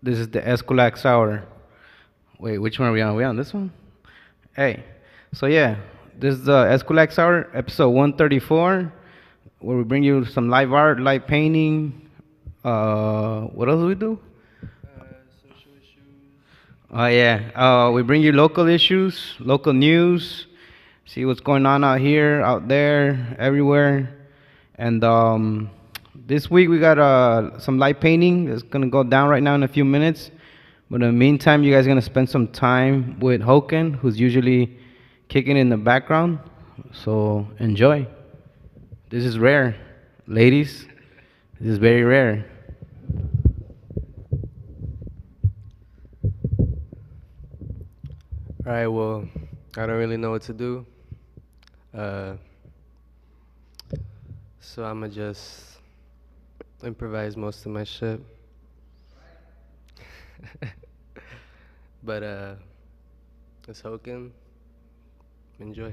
This is the Eskwilax hour. Wait, which one are we on? Are we on this one? Hey, so yeah, this is the Eskwilax hour, episode 134, where we bring you some live art, live painting. What else do we do? Social issues. Oh yeah, we bring you local issues, local news, see what's going on out here, out there, everywhere. And this week we got some light painting that's gonna go down right now in a few minutes. But in the meantime, you guys are gonna spend some time with Hokin, who's usually kicking in the background. So enjoy. This is rare, ladies. This is very rare. All right, well, I don't really know what to do. Uh, so I'ma just improvise most of my shit. But it's Hokin. Enjoy.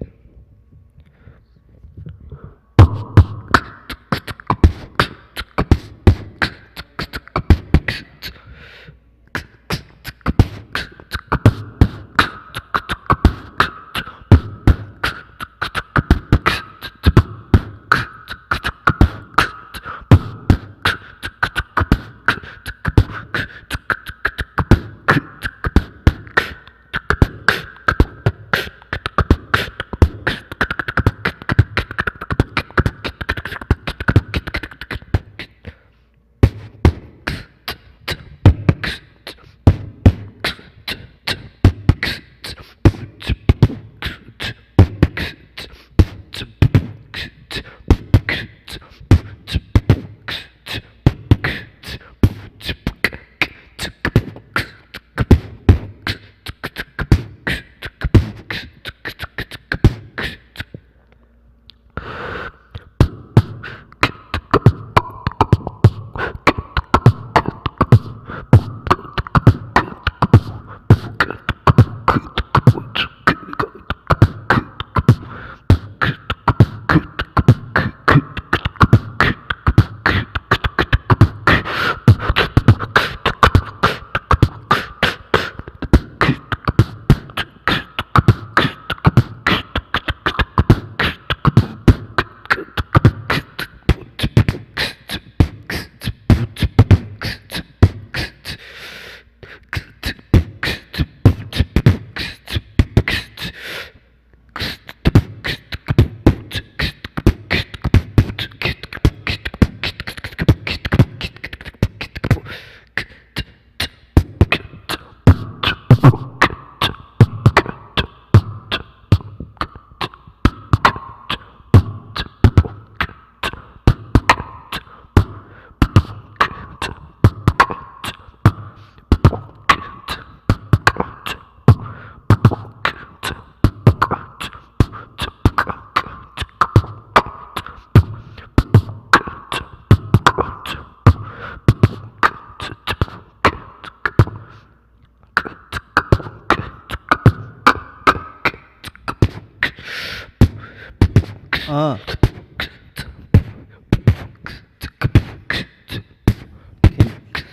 Uh,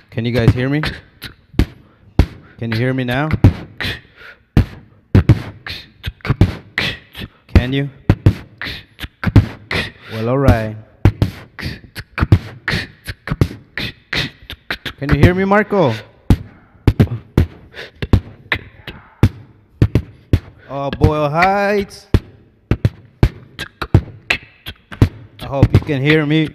can you guys hear me? Can you hear me now? Can you? Well, all right. Can you hear me, Marco? Oh, Boyle Heights. I hope you can hear me.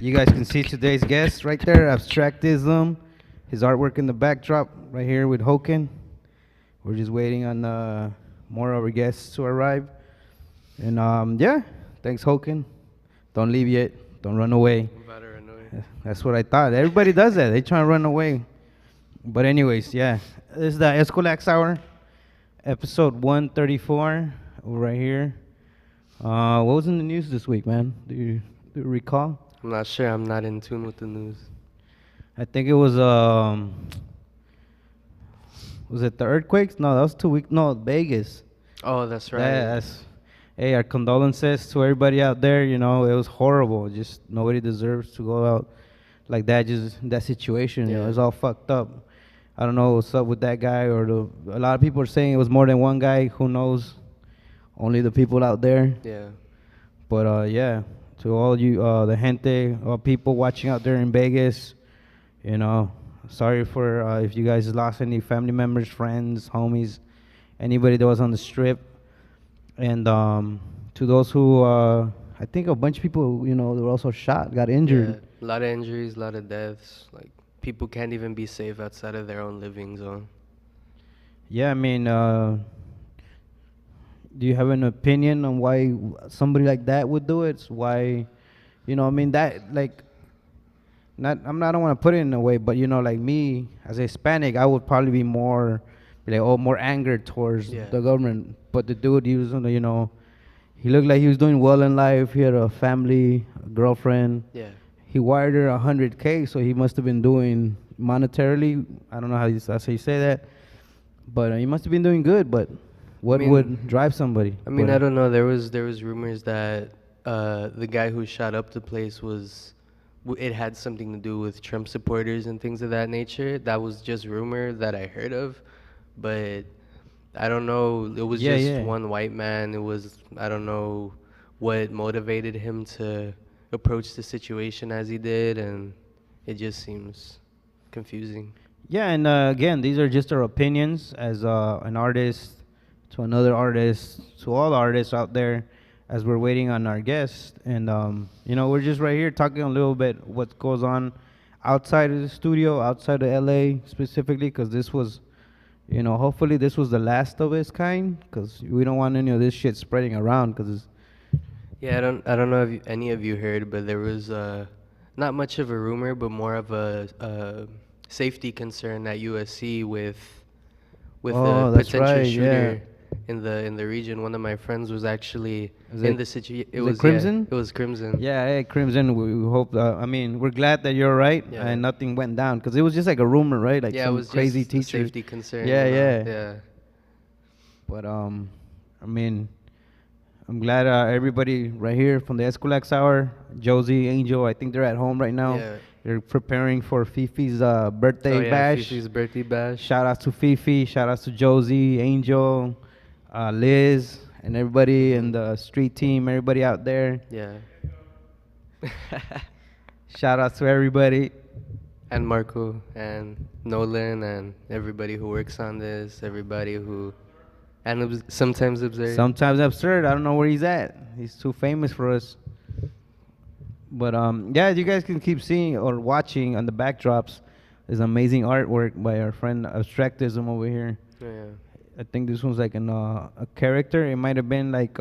You guys can see today's guest right there, Abstractism. His artwork in the backdrop right here with Hokin. We're just waiting on more of our guests to arrive. And yeah, thanks, Hokin. Don't leave yet. Don't run away. I'm about to run away. That's what I thought. Everybody does that. They try to run away. But anyways, yeah. This is the Eskwilax Hour, episode 134, right here. What was in the news this week, man? Do you recall? I'm not sure. I'm not in tune with the news. I think it was it the earthquakes? No, that was 2 weeks. No, Vegas. Oh, that's right. Hey, our condolences to everybody out there. You know, it was horrible. Just nobody deserves to go out like that. Just in that situation, you know, Yeah. it's all fucked up. I don't know what's up with that guy, or a lot of people are saying it was more than one guy. Who knows? Only the people out there. Yeah. But yeah, to all you, the gente, all people watching out there in Vegas, you know, sorry for if you guys lost any family members, friends, homies, anybody that was on the strip. And to those who, I think a bunch of people, you know, they were also shot, got injured. Yeah. A lot of injuries, a lot of deaths. Like, people can't even be safe outside of their own living zone. Yeah, I mean, do you have an opinion on why somebody like that would do it? Why, you know, I mean, that, like, I don't want to put it in a way, but, you know, like me, as a Hispanic, I would probably be more, like, more angered towards Yeah. the government. But the dude, he was, you know, he looked like he was doing well in life. He had a family, a girlfriend. Yeah. He wired her 100K, so he must have been doing monetarily. I don't know that's how you say that, but he must have been doing good. But what mean- would drive somebody? I mean, But- I don't know. There was rumors that the guy who shot up the place it had something to do with Trump supporters and things of that nature. That was just rumor that I heard of, but I don't know. It was Yeah, just yeah. one white man. I don't know what motivated him to approach the situation as he did, and it just seems confusing. Yeah, and again, these are just our opinions as an artist to another artist, to all artists out there, as we're waiting on our guest. And you know, we're just right here talking a little bit what goes on outside of the studio, outside of LA specifically, because this was, you know, hopefully this was the last of its kind, because we don't want any of this shit spreading around, because Yeah, I don't know if any of you heard, but there was not much of a rumor, but more of a safety concern at USC with Oh, a that's potential right, shooter in the region. One of my friends was actually Is in it- the situation. is it Crimson? Yeah, it was Crimson. yeah, hey, Crimson, we hope, I mean, we're glad that you're right Yeah. and nothing went down, because it was just like a rumor, right? Like Yeah, it some was crazy just a teacher. safety concern. Yeah, you know? yeah. Yeah. But I mean, I'm glad everybody right here from the Eskwilax Hour, Josie, Angel, I think they're at home right now. Yeah. They're preparing for Fifi's birthday Oh, yeah, bash. Fifi's birthday bash. Shout out to Fifi, shout out to Josie, Angel, Liz, and everybody in the street team, everybody out there. Yeah. Shout out to everybody. And Marco and Nolan and everybody who works on this, everybody who sometimes Absurd. Sometimes absurd. I don't know where he's at. He's too famous for us. But yeah, you guys can keep seeing or watching on the backdrops. There's amazing artwork by our friend Abstractism over here. Yeah. I think this one's like a character. It might have been like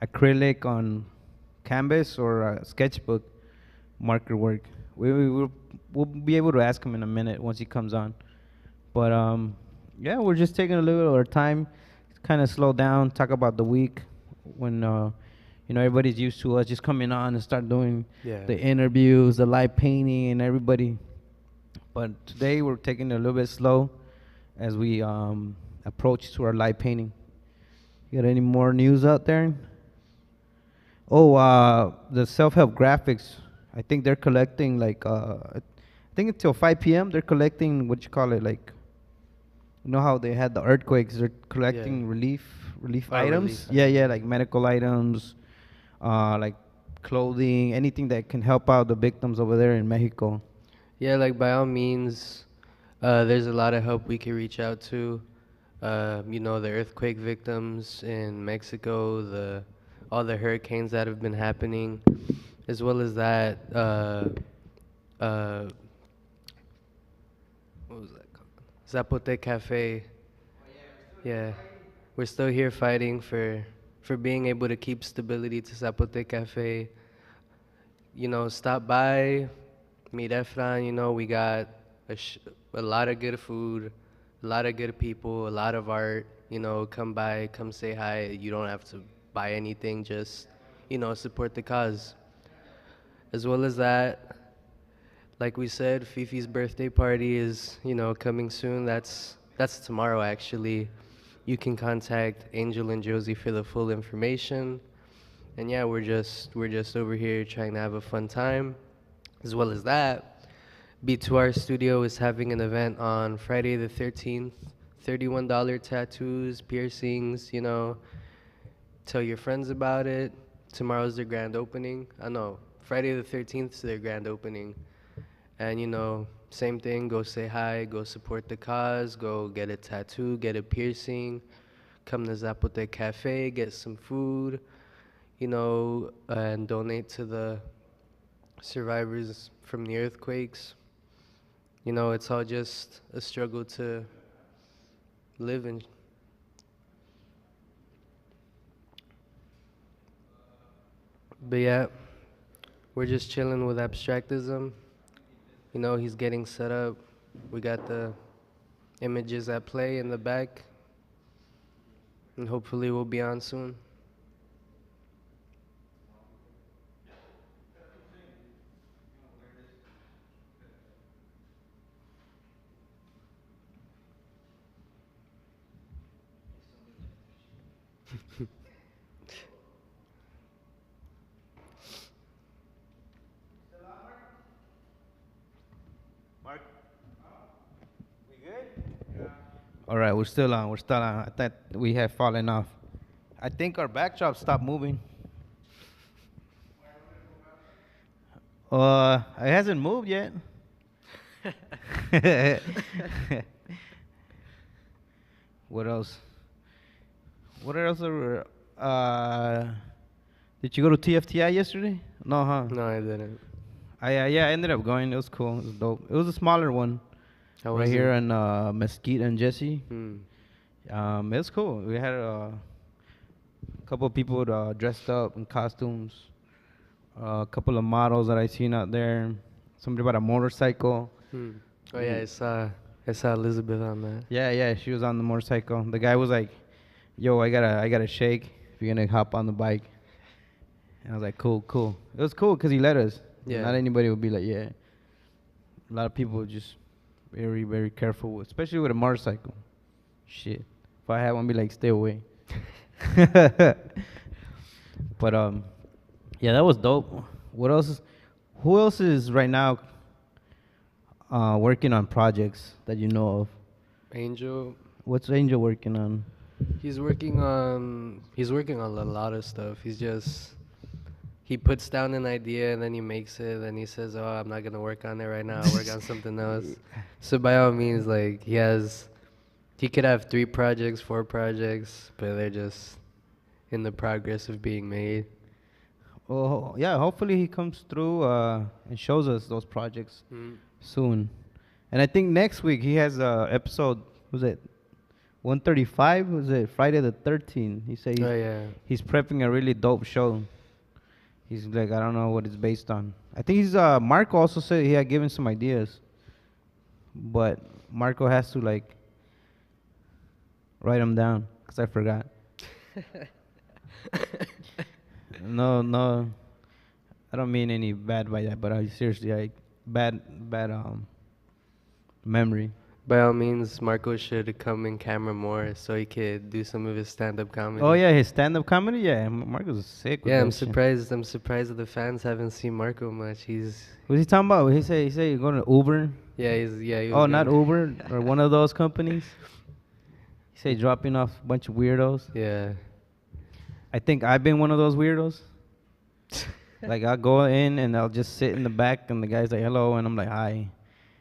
acrylic on canvas or a sketchbook marker work. We'll be able to ask him in a minute once he comes on. But yeah, we're just taking a little bit of our time, kind of slow down, talk about the week when you know, everybody's used to us just coming on and start doing Yeah. the interviews, the live painting, and everybody. But today we're taking it a little bit slow as we approach to our live painting. You got any more news out there? Oh, the self-help graphics. I think they're collecting like I think until 5 p.m. they're collecting what you call it, like, you know how they had the earthquakes. They're collecting Yeah. relief Oh, items. relief Yeah, items. yeah, like medical items, like clothing, anything that can help out the victims over there in Mexico. Yeah, like by all means, there's a lot of help we can reach out to. You know, the earthquake victims in Mexico, all the hurricanes that have been happening. As well as that, uh, what was that called? Zapote Cafe. Yeah, we're still here fighting for being able to keep stability to Zapote Cafe. You know, stop by, meet Efran. You know, we got a lot of good food, a lot of good people, a lot of art. You know, come by, come say hi. You don't have to buy anything, just, you know, support the cause. As well as that, like we said, Fifi's birthday party is, you know, coming soon. That's tomorrow actually. You can contact Angel and Josie for the full information. And yeah, we're just over here trying to have a fun time. As well as that, B2R Studio is having an event on Friday the 13th. $31 tattoos, piercings, you know, tell your friends about it. Tomorrow's their grand opening. I know, Friday the 13th is their grand opening. And you know, same thing, go say hi, go support the cause, go get a tattoo, get a piercing, come to Zapote Cafe, get some food, you know, and donate to the survivors from the earthquakes. You know, it's all just a struggle to live in. But yeah, we're just chilling with abstractism. You know, he's getting set up. We got the images at play in the back, and hopefully we'll be on soon. All right, we're still on. We're still on. I thought we had fallen off. I think our backdrop stopped moving. It hasn't moved yet. What else? What else are did you go to TFTI yesterday? No, huh? No, I didn't. Yeah, I ended up going. It was cool. It was dope. It was a smaller one How right was here it? in Mesquite and Jesse. Hmm. It was cool. We had a couple of people dressed up in costumes. A couple of models that I seen out there. Somebody bought a motorcycle. Hmm. Oh yeah, I saw Elizabeth on that. Yeah, yeah, she was on the motorcycle. The guy was like, "Yo, I got a shake. If you're gonna hop on the bike." And I was like, "Cool, cool." It was cool because he let us. Yeah. Not anybody would be like, "Yeah." A lot of people just very, very careful, especially with a motorcycle. Shit. If I had one, be like, "Stay away." But yeah, that was dope. What else? Who else is right now working on projects that you know of? Angel, What's Angel working on? he's working on a lot of stuff. He puts down an idea and then he makes it and he says, "Oh, I'm not gonna work on it right now. I'll work on something else." So by all means, like he could have 3 projects, 4 projects, but they're just in the progress of being made. Oh, yeah. Hopefully he comes through and shows us those projects Mm. soon. And I think next week he has episode. Was it 135? Was it Friday the 13th? He said Oh yeah. he's prepping a really dope show. He's like, I don't know what it's based on. I think he's Marco also said he had given some ideas, but Marco has to like write them down because I forgot. No, no, I don't mean any bad by that, but I seriously like bad memory. By all means, Marco should come in camera more so he could do some of his stand-up comedy. Oh yeah, his stand-up comedy. Yeah, Marco's sick with Yeah, that I'm shit. surprised. I'm surprised that the fans haven't seen Marco much. What's he talking about? He said you're going to Uber. He was Oh, not gonna- Uber or one of those companies. He said dropping off a bunch of weirdos. Yeah. I think I've been one of those weirdos. Like I'll go in and I'll just sit in the back and the guy's like hello and I'm like hi,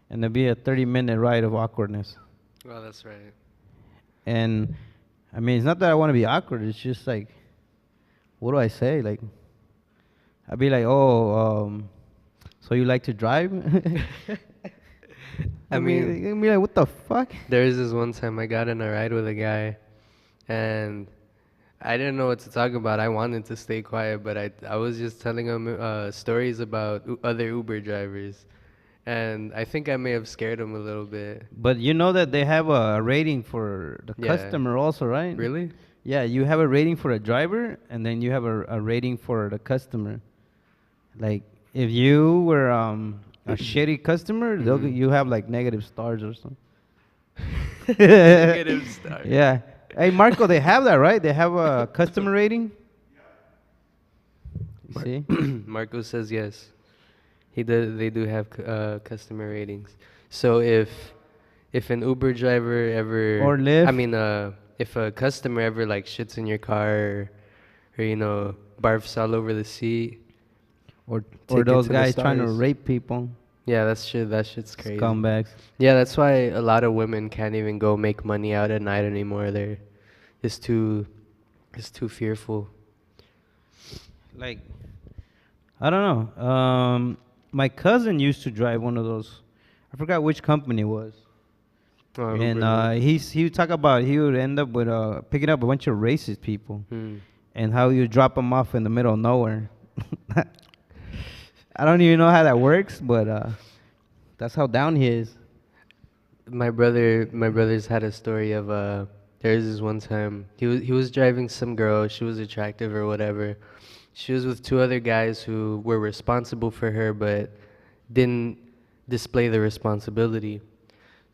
and there'll be a 30-minute ride of awkwardness. Well, that's right. And I mean it's not that I want to be awkward. It's just like, what do I say? Like I'd be like, oh, so you like to drive? I mean, I'd be like, what the fuck? there was this one time I got in a ride with a guy, and I didn't know what to talk about. I wanted to stay quiet, but I was just telling him stories about other Uber drivers, and I think I may have scared him a little bit. But you know that they have a rating for the Yeah. customer also, right? Really? Yeah, you have a rating for a driver, and then you have a rating for the customer. Like, if you were a shitty customer, Mhm. you have like negative stars or something. Negative star. Yeah. Hey, Marco, they have that, right? They have a customer rating. You see? Marco says yes. He does. They do have customer ratings. So if an Uber driver ever, Or Lyft, I mean, if a customer ever like shits in your car, or barfs all over the seat, or take it those to the guys trying to stars. rape people, Yeah, that's shit. That shit's crazy. scumbags. Yeah, that's why a lot of women can't even go make money out at night anymore. It's too, it's too fearful. Like, I don't know. My cousin used to drive one of those. I forgot which company it was. And Uber, Lyft. he would talk about he would end up with picking up a bunch of racist people Hmm. and how you drop them off in the middle of nowhere. I don't even know how that works, but that's how down he is. My brother's had a story of there's this one time he was driving some girl. She was attractive or whatever. She was with two other guys who were responsible for her, but didn't display the responsibility.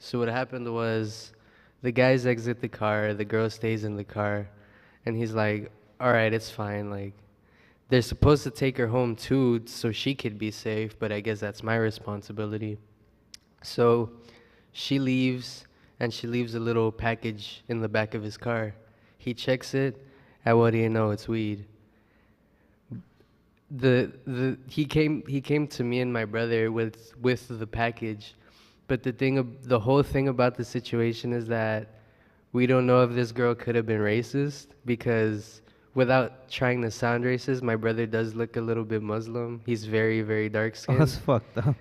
So what happened was the guys exit the car, the girl stays in the car, and he's like, "All right, it's fine. Like they're supposed to take her home too, so she could be safe, but I guess that's my responsibility." So she leaves, and she leaves a little package in the back of his car. He checks it, and what do you know? It's weed. He came to me and my brother with the package, but the whole thing about the situation is that we don't know if this girl could have been racist because without trying to sound racist, my brother does look a little bit Muslim. He's very, very dark Oh, that's skinned. fucked up.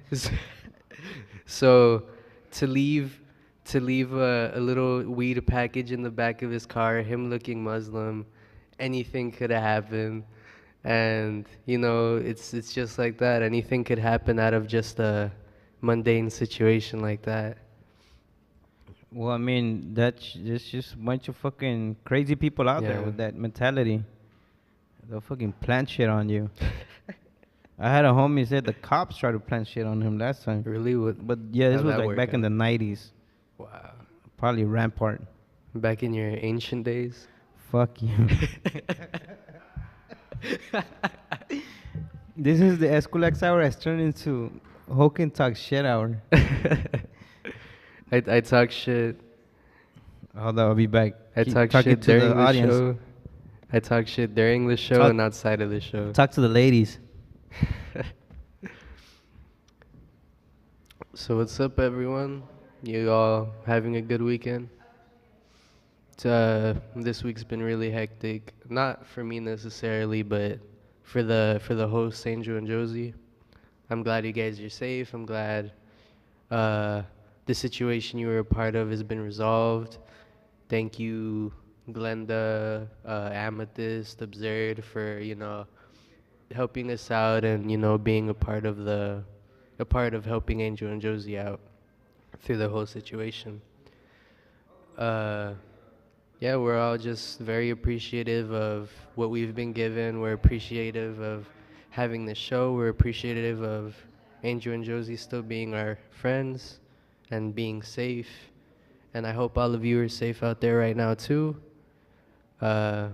So to leave a little weed package in the back of his car, him looking Muslim, anything could have happened. And it's just like that. Anything could happen out of just a mundane situation like that. Well, I mean, there's just a bunch of fucking crazy people out there Yeah. with that mentality. They'll fucking plant shit on you. I had a homie said the cops tried to plant shit on him last time. Really? But yeah, this How'd was that like work back in out? the 90s. Wow. Probably Rampart. Back in your ancient days? Fuck you. This is the Eskwilax hour has turned into Hokin talk shit hour. I talk shit. Hold on, I'll be back. I Keep talk talking shit to the during the audience. show. I talk shit during the show Talk, and outside of the show. talk to the ladies. So what's up, everyone? You all having a good weekend? This week's been really hectic. Not for me necessarily, but for the hosts, Angel and Josie. I'm glad you guys are safe. I'm glad uh, the situation you were a part of has been resolved. Thank you, Glenda, Amethyst, Absurd, for helping us out and being a part of helping Angel and Josie out through the whole situation. Uh, yeah, we're all just very appreciative of what we've been given. We're appreciative of having the show. We're appreciative of Angel and Josie still being our friends and being safe. And I hope all of you are safe out there right now too. Uh,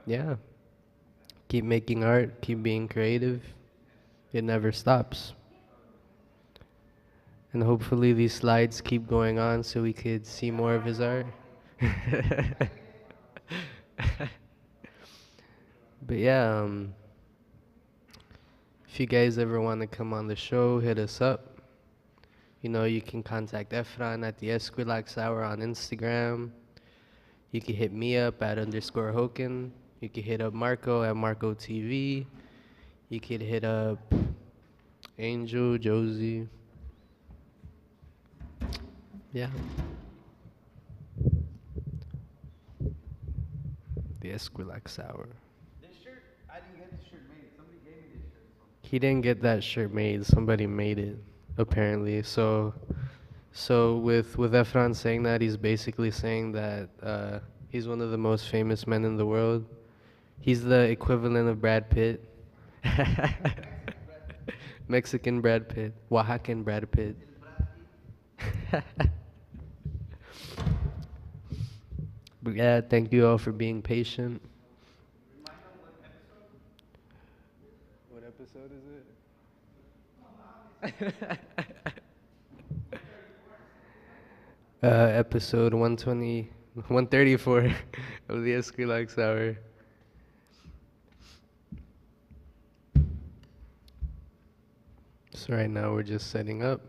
yeah, keep making art, keep being creative. It never stops. And hopefully these slides keep going on so we could see more of his art. But yeah, if you guys ever want to come on the show, hit us up. You can contact Efran at the Eskwilax Hour on Instagram. You can hit me up at _Hokin. You can hit up Marco at Marco TV. You could hit up Angel, Josie. Yeah. The Eskwilax sour. This shirt, I didn't get this shirt made. Somebody gave me this shirt. He didn't get that shirt made. Somebody made it, apparently. So with Efron saying that, he's basically saying that he's one of the most famous men in the world. He's the equivalent of Brad Pitt. Mexican Brad Pitt. Oaxacan Brad Pitt. But yeah, thank you all for being patient. What episode is it? Episode 120, 134 of the Eskwilax Hour. So right now we're just setting up.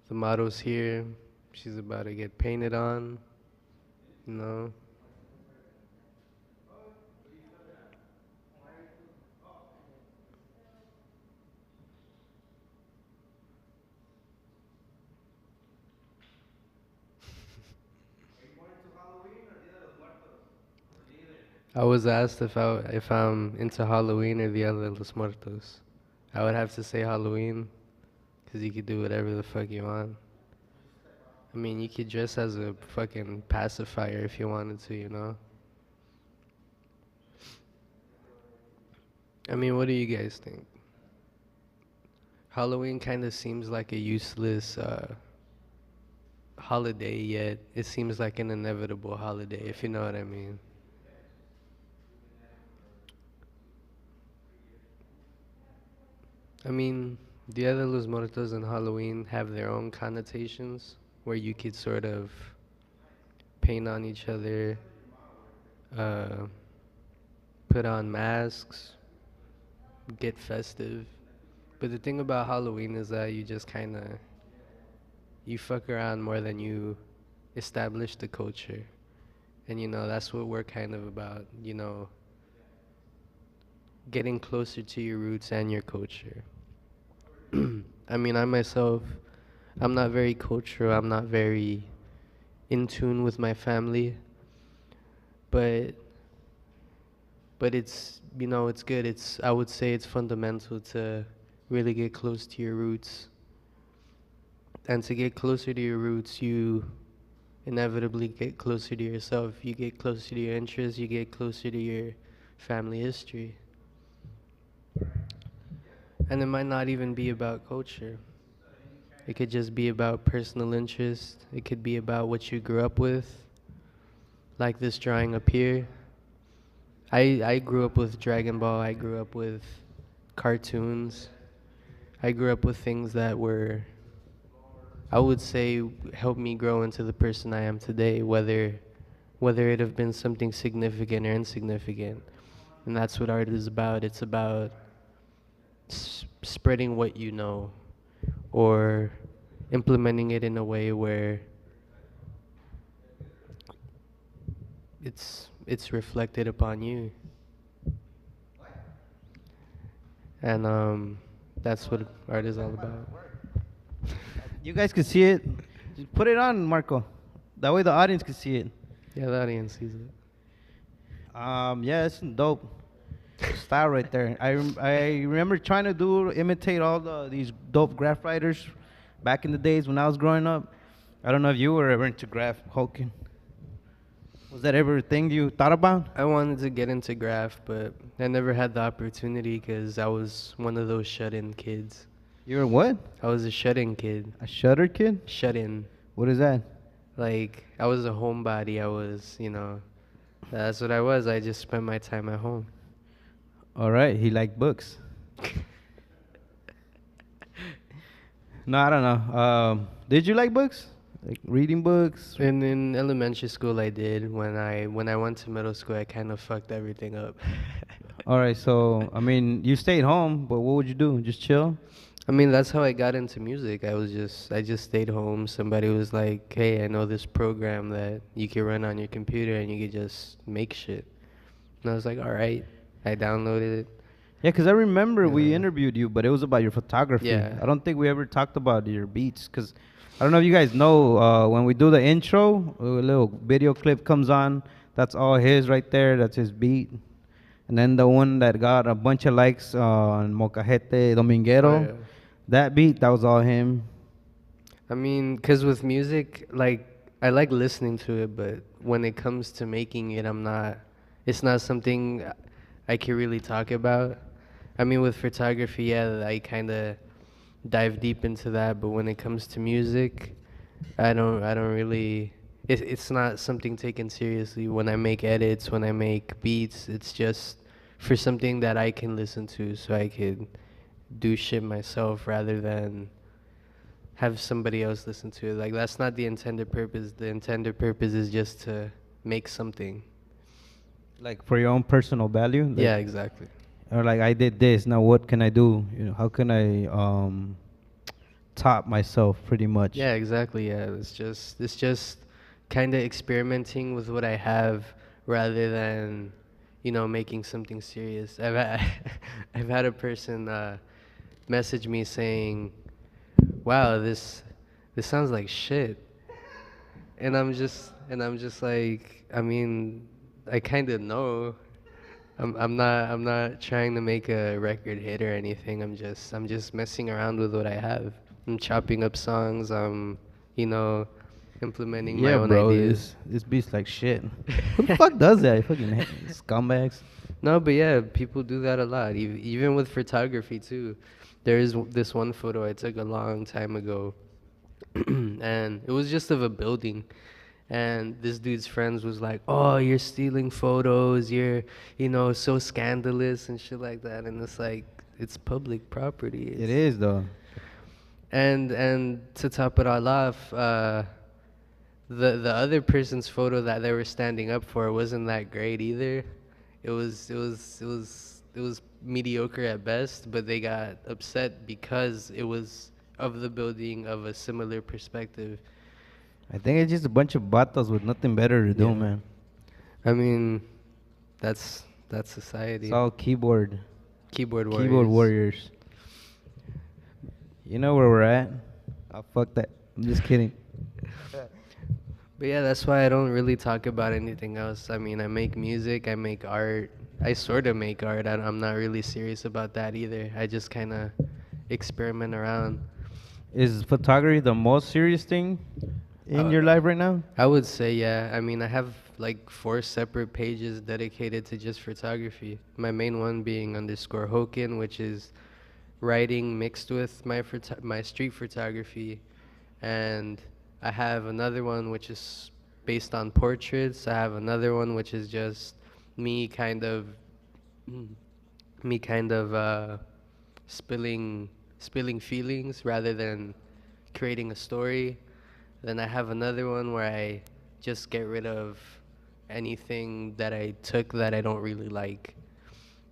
The model's here. She's about to get painted on. You know. I was asked if I'm into Halloween or Dia de los Muertos. I would have to say Halloween, 'cause you could do whatever the fuck you want. I mean, you could dress as a fucking pacifier if you wanted to, you know? I mean, what do you guys think? Halloween kind of seems like a useless holiday, yet it seems like an inevitable holiday, if you know what I mean. I mean, Dia de los Muertos and Halloween have their own connotations where you could sort of paint on each other, uh, put on masks, get festive. But the thing about Halloween is that you just kind of you fuck around more than you establish the culture. And you know, that's what we're kind of about, you know, getting closer to your roots and your culture. I mean, I myself, I'm not very cultural, I'm not very in tune with my family, but it's, you know, it's good. It's, I would say it's fundamental to really get close to your roots. And to get closer to your roots, you inevitably get closer to yourself. You get closer to your interests, you get closer to your family history. And it might not even be about culture. It could just be about personal interest. It could be about what you grew up with. Like this drawing up here. I grew up with Dragon Ball. I grew up with cartoons. I grew up with things that were, I would say, helped me grow into the person I am today, whether it have been something significant or insignificant. And that's what art is about. It's about spreading what you know, or implementing it in a way where it's reflected upon you. And that's what art is all about. You guys can see it. Just put it on, Marco. That way the audience can see it. Yeah, the audience sees it. Yeah, it's dope style right there. I remember trying to imitate all these dope graph writers back in the days when I was growing up. I don't know if you were ever into graph, Hokin. Was that ever a thing you thought about? I wanted to get into graph, but I never had the opportunity because I was one of those shut-in kids. You were what? I was a shut-in kid. A shutter kid? Shut-in. What is that? Like, I was a homebody. I was, you know, that's what I was. I just spent my time at home. All right, he liked books. No, I don't know. Did you like books? Like reading books? And in elementary school, I did. When I went to middle school, I kind of fucked everything up. All right, so I mean, you stayed home, but what would you do? Just chill? I mean, that's how I got into music. I just stayed home. Somebody was like, "Hey, I know this program that you can run on your computer and you can just make shit." And I was like, "All right." I downloaded it. Yeah, 'cause I remember we Yeah. interviewed you, but it was about your photography. Yeah. I don't think we ever talked about your beats, 'cause I don't know if you guys know, when we do the intro, a little video clip comes on. That's all his right there. That's his beat. And then the one that got a bunch of likes on Mocajete Oh Dominguero, yeah. that beat, that was all him. I mean, cause with music, like I like listening to it, but when it comes to making it, I'm not. It's not something I can really talk about. I mean, with photography, yeah, I kind of dive deep into that, but when it comes to music, I don't really. It's not something taken seriously. When I make edits, when I make beats, it's just for something that I can listen to, so I could do shit myself rather than have somebody else listen to it. Like that's not the intended purpose. The intended purpose is just to make something. Like for your own personal value, like, Yeah, exactly. or like I did this. Now what can I do? You know, how can I top myself, pretty much. Yeah, exactly. Yeah, it's just kind of experimenting with what I have rather than, making something serious. I've had a person message me saying, "Wow, this sounds like shit," and I'm just like, I mean, I kind of know. I'm not trying to make a record hit or anything. I'm just messing around with what I have. I'm chopping up songs. I'm, you know, implementing my Yeah, own bro, ideas. this beats like shit. Who the fuck does that? You fucking scumbags. No, but yeah, people do that a lot. Even with photography too. There is this one photo I took a long time ago, and it was just of a building. And this dude's friends was like, "Oh, you're stealing photos. You're, so scandalous and shit like that." And it's like, it's public property. It It's is though. and to top it all off, the other person's photo that they were standing up for wasn't that great either. It was mediocre at best, but they got upset because it was of the building of a similar perspective. I think it's just a bunch of batas with nothing better to do, Yeah. man. I mean, that's It's society. all Keyboard keyboard warriors. warriors. You know where we're at? Oh, fuck that. I'm just kidding. But yeah, that's why I don't really talk about anything else. I mean, I make music, I make art. I sort of make art. I'm not really serious about that either. I just kind of experiment around. Is photography the most serious thing in Uh, your life right now? I would say, yeah. I mean, I have like 4 separate pages dedicated to just photography. My main one being underscore Hokin, which is writing mixed with my street photography, and I have another one which is based on portraits. I have another one which is just me kind of me kind of spilling spilling feelings rather than creating a story. Then I have another one where I just get rid of anything that I took that I don't really like.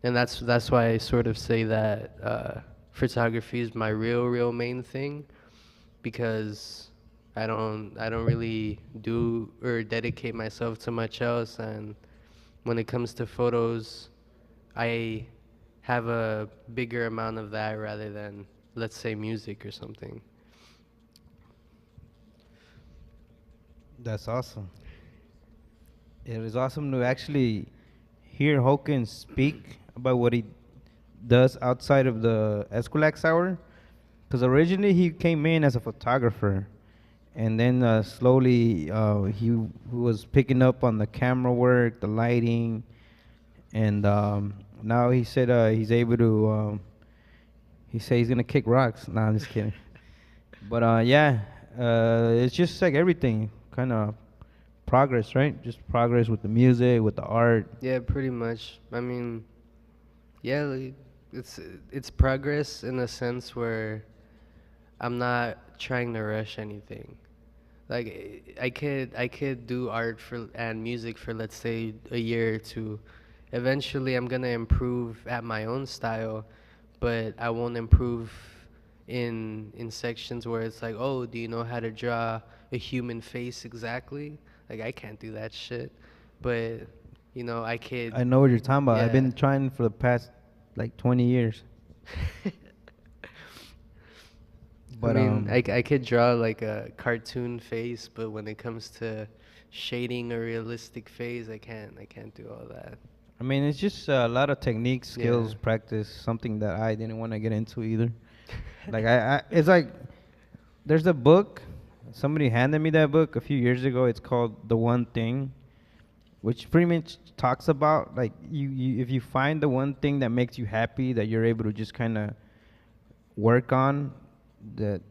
And that's why I sort of say that photography is my real main thing, because I don't really do or dedicate myself to much else. And when it comes to photos, I have a bigger amount of that rather than, let's say, music or something. That's awesome. It is awesome to actually hear Hokin speak about what he does outside of the Eskwilax hour. Because originally he came in as a photographer, and then slowly he was picking up on the camera work, the lighting, and now he said he's able to. He said he's gonna kick rocks. Nah, I'm just kidding. But yeah, it's just like everything, kind of progress, right? Just progress with the music, with the art. Yeah, pretty much. I mean, yeah, like, it's it's progress in a sense where I'm not trying to rush anything. Like I could do art for and music for, let's say, a year or two. Eventually I'm gonna improve at my own style, but I won't improve in sections where it's like, oh, do you know how to draw a human face exactly? Like I can't do that shit. But I could. I know what you're talking about. I've Yeah. been trying for the past like 20 years. I But mean, I could draw like a cartoon face, but when it comes to shading a realistic face, I can't do all that. I mean, it's just a lot of techniques, Yeah. skills, practice. Something that I didn't want to get into either. Like it's like there's a book. Somebody handed me that book a few years ago. It's called The One Thing, which pretty much talks about like you if you find the one thing that makes you happy that you're able to just kind of work on, that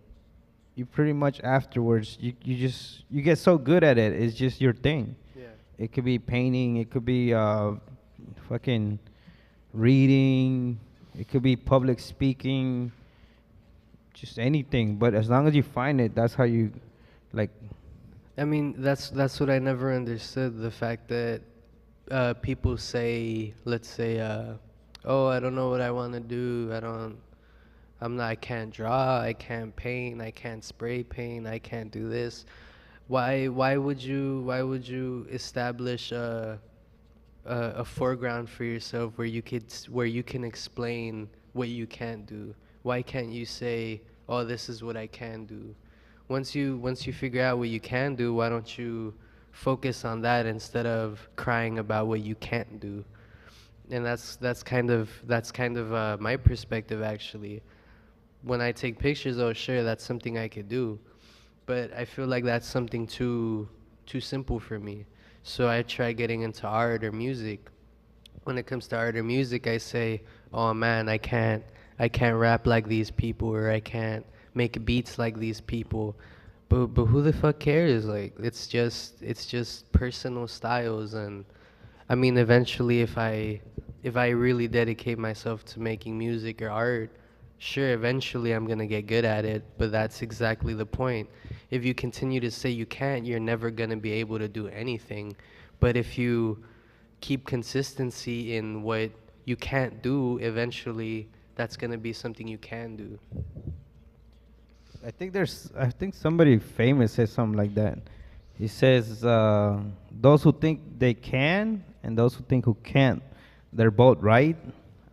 you pretty much afterwards you get so good at it. It's just your thing. Yeah. It could be painting. It could be fucking reading. It could be public speaking. Just anything. But as long as you find it, that's how you like. I mean, that's what I never understood. The fact that people say, let's say, oh, I don't know what I want to do. I can't draw. I can't paint. I can't spray paint. I can't do this. Why would you establish a foreground for yourself where where you can explain what you can't do? Why can't you say, oh, this is what I can do? Once you figure out what you can do, why don't you focus on that instead of crying about what you can't do? And that's kind of my perspective actually. When I take pictures, oh sure, that's something I could do, but I feel like that's something too simple for me. So I try getting into art or music. When it comes to art or music, I say, "Oh man, I can't rap like these people, or I can't make beats like these people." But who the fuck cares? Like it's just personal styles, and I mean, eventually, if I really dedicate myself to making music or art, sure, eventually I'm gonna get good at it. But that's exactly the point. If you continue to say you can't, you're never gonna be able to do anything. But if you keep consistency in what you can't do, eventually that's gonna be something you can do. I think somebody famous says something like that. He says, those who think they can and those who think who can't, they're both right.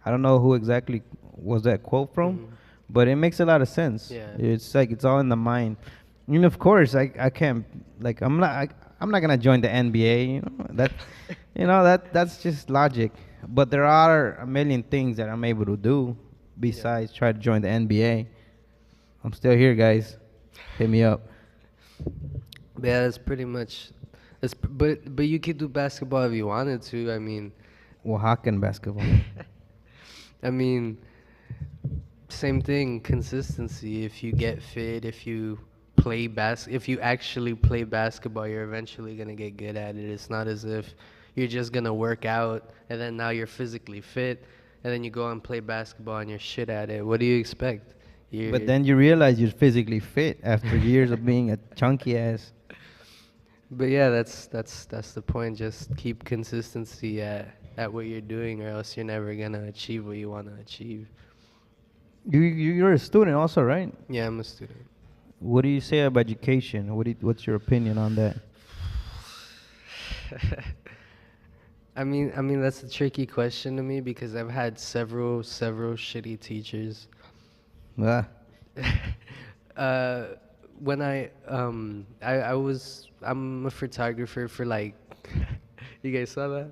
I don't know who exactly was that quote from, Hmm. but it makes a lot of sense. Yeah. It's like it's all in the mind. And of course, I can't like I'm not gonna join the NBA. That's just logic. But there are a million things that I'm able to do Yeah. besides try to join the NBA. I'm still here, guys. Hit me up. Yeah, that's pretty much. But you could do basketball if you wanted to. I mean, Hokin basketball. I mean, same thing, consistency. If you get fit, if you actually play basketball, you're eventually gonna get good at it. It's not as if you're just gonna work out and then now you're physically fit and then you go and play basketball and you're shit at it. What do you expect? But You're then you realize you're physically fit after years of being a chunky ass. But yeah, that's the point. Just keep consistency at what you're doing, or else you're never gonna achieve what you want to achieve. You're a student also, right? Yeah, I'm a student. What do you say about education? What's your opinion on that? I mean that's a tricky question to me because I've had several shitty teachers. Ah, uh, when I'm a photographer for like, you guys saw that?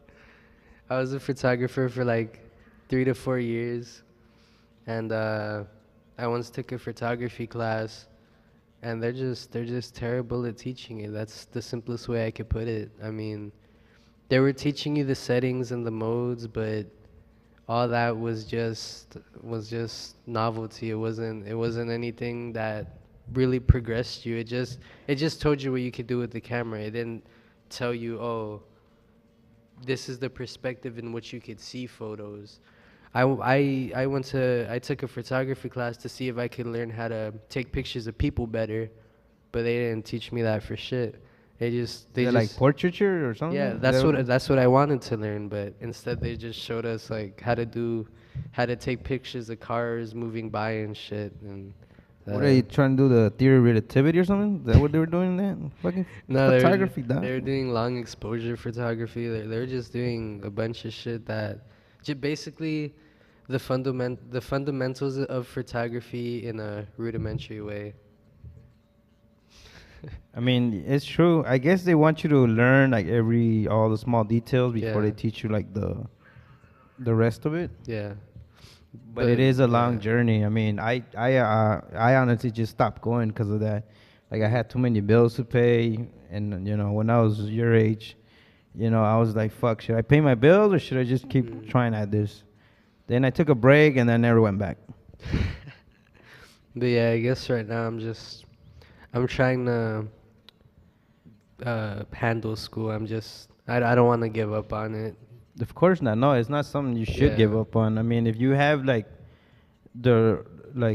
I was a photographer for like 3 to 4 years, and I once took a photography class, and they're just terrible at teaching it. That's the simplest way I could put it. I mean, they were teaching you the settings and the modes, but all that was just novelty. It wasn't anything that really progressed you. It just told you what you could do with the camera. It didn't tell you, oh, this is the perspective in which you could see photos. I took a photography class to see if I could learn how to take pictures of people better, but they didn't teach me that for shit. They is it like just portraiture or something? Yeah, Is that's that what I wanted to learn, but instead they just showed us like how to take pictures of cars moving by and shit, and What are you trying to do? The theory of relativity or something? Is that what they were doing then? Fucking no, photography, they were dog. doing long exposure photography. They were just doing a bunch of shit that, basically, the fundamentals of photography in a rudimentary way. I mean, it's true. I guess they want you to learn like all the small details before they Yeah, teach you like the rest of it. yeah, But it is a long yeah. journey. I mean, I honestly just stopped going because of that. Like I had too many bills to pay, and when I was your age, I was like, fuck, should I pay my bills or should I just keep Mm. trying at this? Then I took a break and then never went back. But yeah, I guess right now I'm trying to handle school. I don't want to give up on it. Of course not. No, it's not something you should give Yeah. up on. I mean, if you have the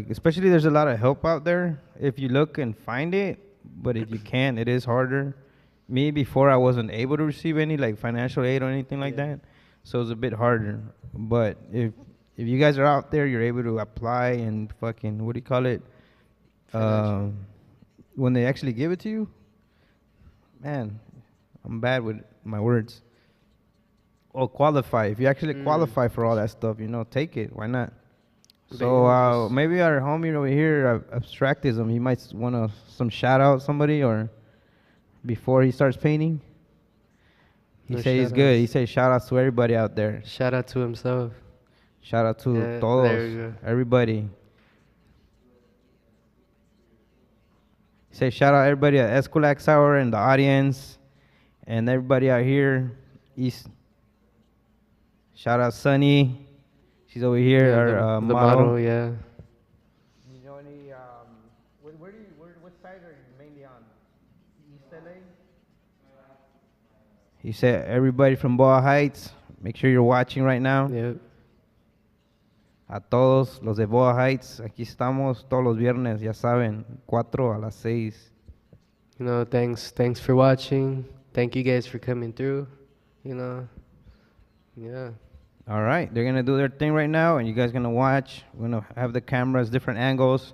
especially there's a lot of help out there if you look and find it, but if you can't, it is harder. Me before I wasn't able to receive any like financial aid or anything like Yeah. that, so it's a bit harder. But if you guys are out there, you're able to apply and fucking what do you call it? Financial. Um, when they actually give it to you, man, I'm bad with my words. Or qualify. If you actually Mm. qualify for all that stuff, take it. Why not? But So yeah, just maybe our homie over here, Abstractism, he might want to some shout out somebody or before he starts painting. He no say he's shout good. He outs. say shout outs to everybody out there. Shout out to himself. Shout out to Yeah, todos, there we go. everybody. He say shout out everybody at Eskwilax Hour and the audience and everybody out here. East. Shout out Sunny. She's over here, Yeah, our the model. model, yeah. You know any, what side are you mainly on? East LA? He said, everybody from Boa Heights, make sure you're watching right now. Yep. A todos los de Boa Heights, aquí estamos todos los viernes, ya saben, 4 a las 6. Thanks for watching. Thank you guys for coming through. You know, yeah. All right, they're going to do their thing right now, and you guys going to watch. We're going to have the cameras, different angles.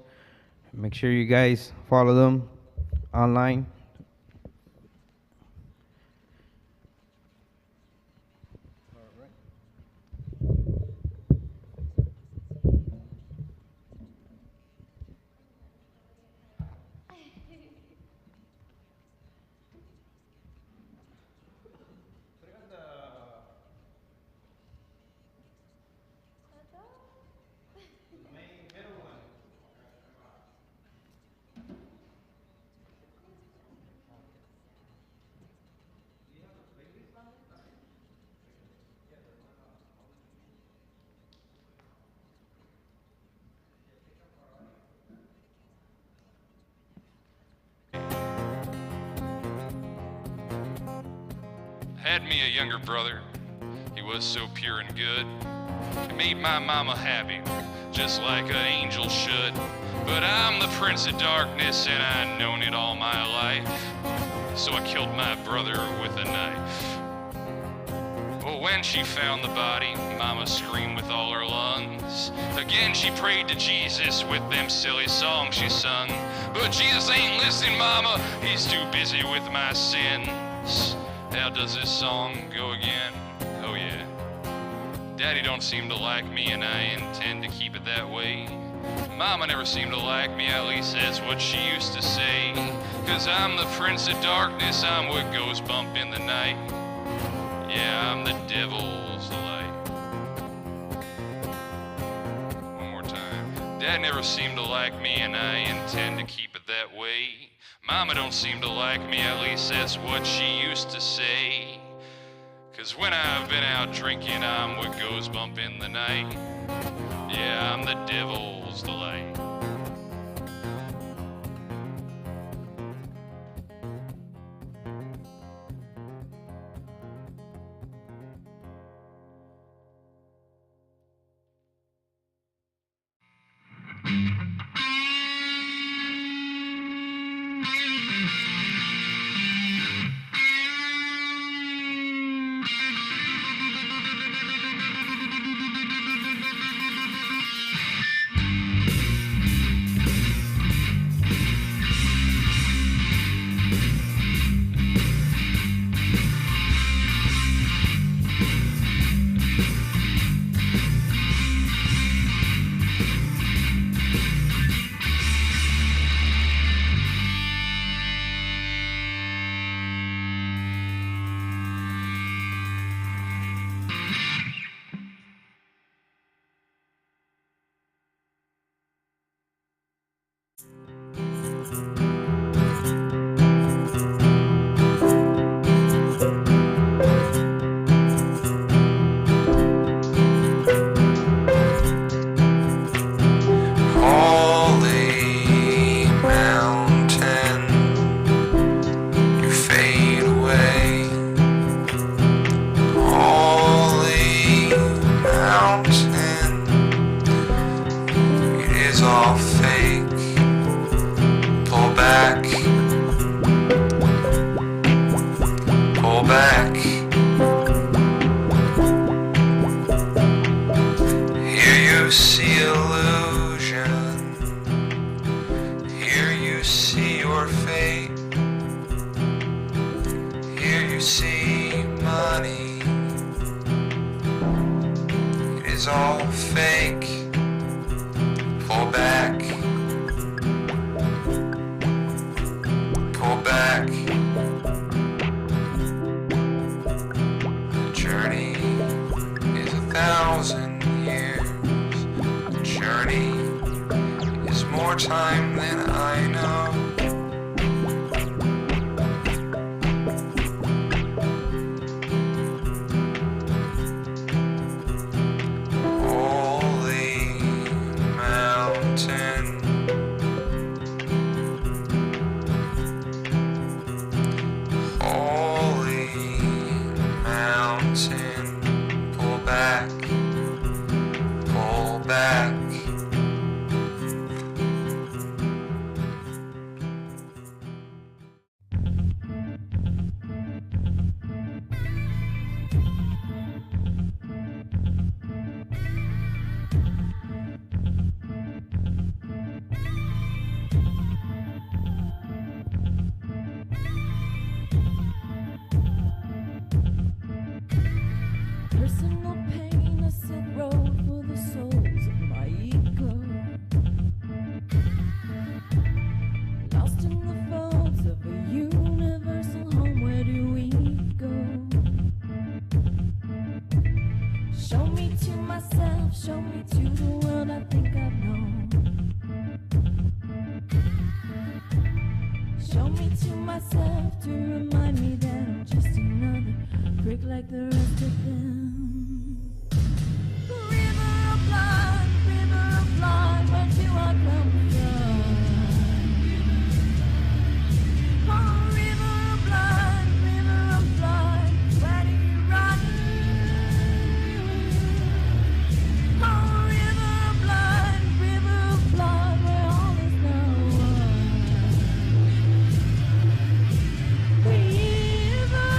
Make sure you guys follow them online. Had me a younger brother. He was so pure and good. He made my mama happy, just like an angel should. But I'm the prince of darkness, and I've known it all my life. So I killed my brother with a knife. Well, when she found the body, mama screamed with all her lungs. Again she prayed to Jesus with them silly songs she sung. But Jesus ain't listening, mama, he's too busy with my sins. How does this song go again? Oh yeah. Daddy don't seem to like me, and I intend to keep it that way. Mama never seemed to like me, at least that's what she used to say. 'Cause I'm the prince of darkness, I'm what goes bump in the night. Yeah, I'm the devil's delight. One more time. Dad never seemed to like me, and I intend to keep it that way. Mama don't seem to like me, at least that's what she used to say. 'Cause when I've been out drinking, I'm what goes bump in the night. Yeah, I'm the devil's delight. honey, it is all fake. Pull back, pull back. The journey is 1,000 years. The journey is more time than I know. Personal pain, a set road for the souls of my ego. Lost in the folds of a universal home, where do we go? Show me to myself, show me to the world I think I've known. Show me to myself to remind me that I'm just another prick like the rest of them. River of blood, where do I come from? Oh, river of blood, where do you run? Oh, river of blood, where all is now one. River,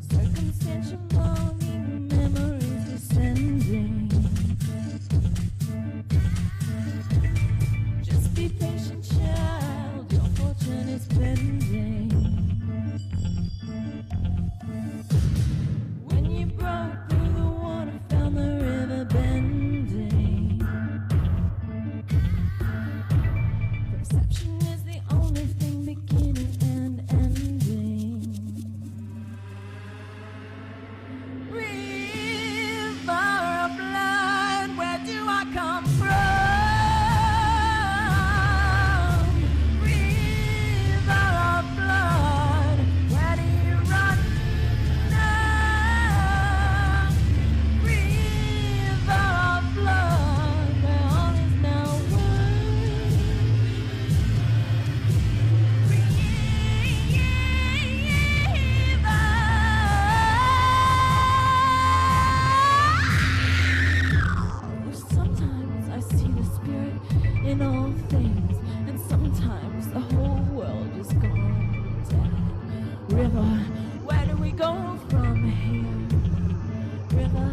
circumstantial longing, memories descending. Just be patient, child, your fortune is pending. When you broke through the water, found the river bending. Perception is the only thing beginning and ending. River of blood, where do I come from? River of blood, where do you run? River of blood, where all is now one. Sometimes I see the spirit in all things, and sometimes the whole world is gone dead. River, where do we go from here? River,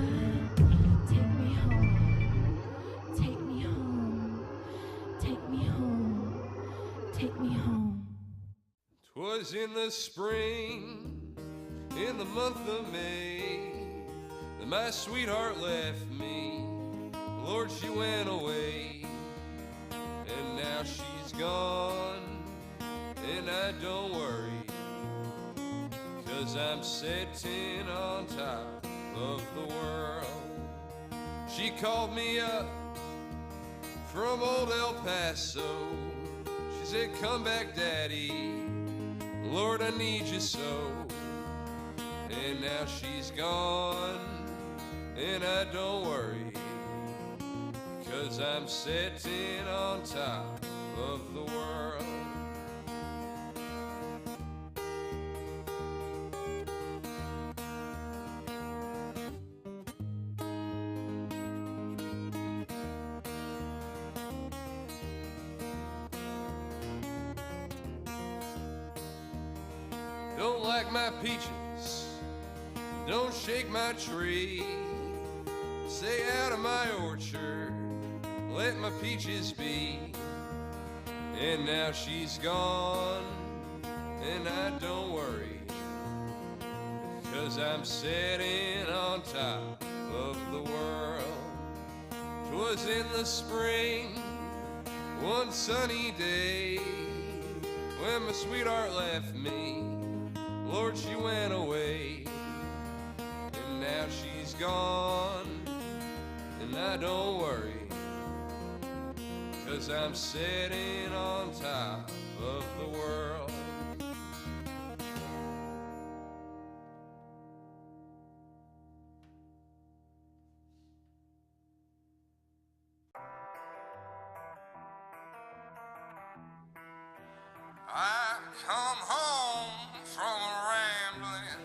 take me home, take me home, take me home, take me home. 'Twas in the spring, in the month of May, that my sweetheart left me. Lord, she went away, and now she's gone, and I don't worry, 'cause I'm sitting on top of the world. She called me up from old El Paso. She said, come back, Daddy, Lord, I need you so. And now she's gone, and I don't worry, 'cause I'm sitting on top of the world. Don't like my peaches, Don't shake my tree, stay out of my orchard, let my peaches be. And now she's gone, and I don't worry, 'cause I'm sitting on top of the world. 'Twas in the spring, one sunny day, when my sweetheart left me. Lord, she went away, and now she's gone, and I don't worry, 'cause I'm sitting on top of the world. I come home from a rambling,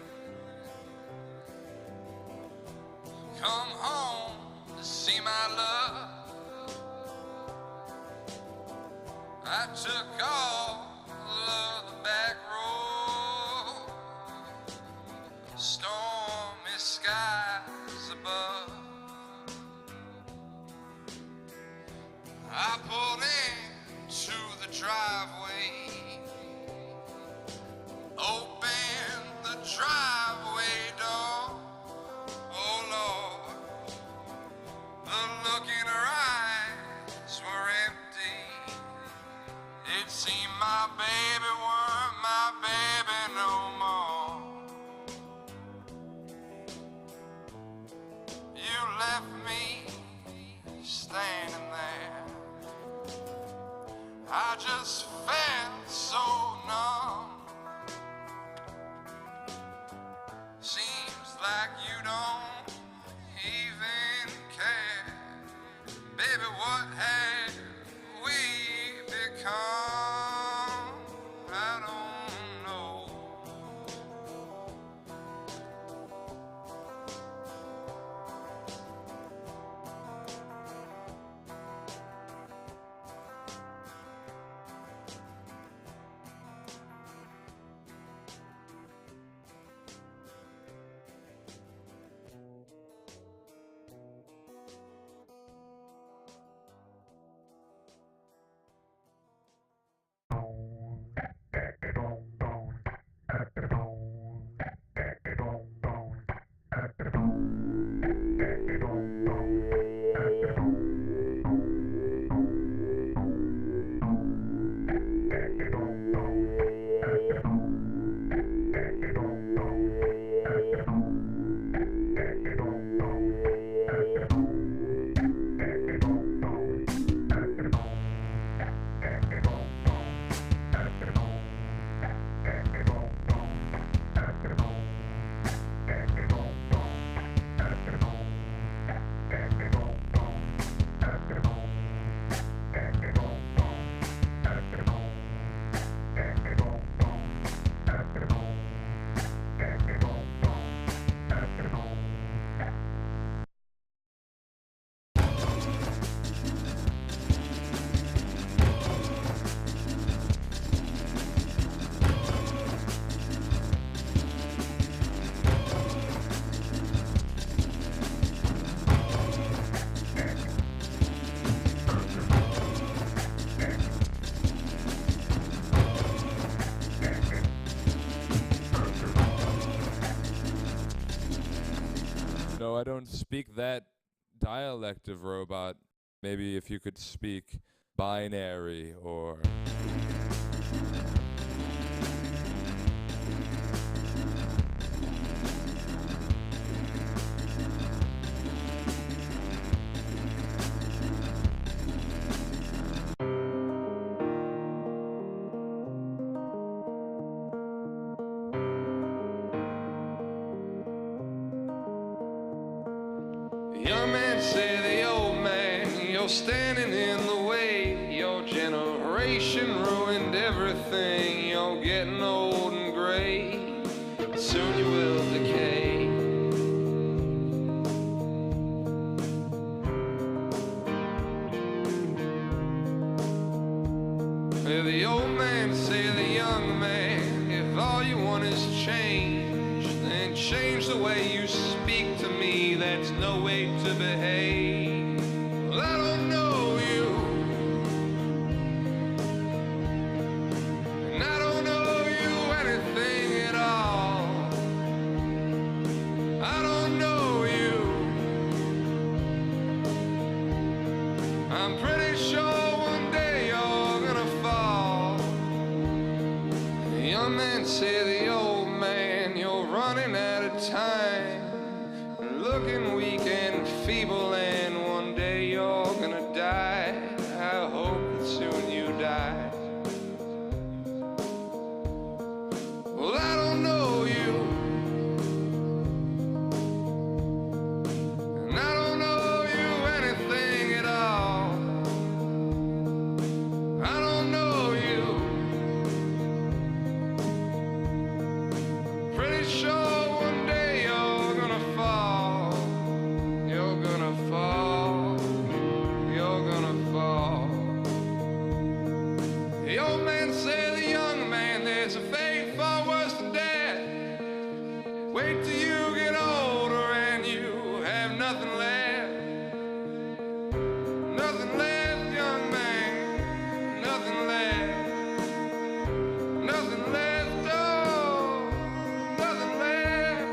come home to see my love. I took all of the back road, stormy skies above. I pulled into the driveway, opened the driveway door. Oh Lord, the look in her eyes were empty. It seemed my baby weren't my baby no more. You left me standing there, I just felt so numb. Seems like you don't even care. Baby, what have we become? I don't know. No, I don't speak that dialect of robot. Maybe if you could speak binary or... Young man say the old man, you're standing in the way. Your generation ruined everything. You're getting old and gray. Soon you will decay. The old man say the young man, if all you want is change, then change. change the way you speak to me, that's no way to behave. Well, I don't know you, and I don't know you anything at all. I don't know you. I'm pretty sure one day you're gonna fall. The young man said, the old man, you're running out of time, looking weak and feeble, and one day you're gonna die. I hope that soon you die. Well, I don't know you, and I don't know you anything at all. I don't know you. Pretty sure one day you're gonna fall. You're gonna fall. You're gonna fall. The old man said, the young man, there's a fate far worse than death. Wait till you get older and you have nothing left. Nothing left, young man. Nothing left. Nothing left, oh, nothing left.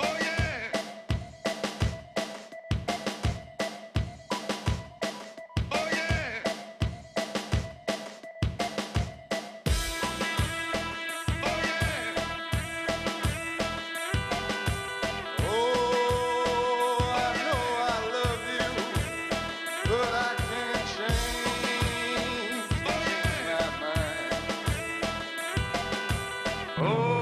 Oh yeah. Oh yeah. Oh yeah. Oh, I know I love you, but I can't change my mind. Oh,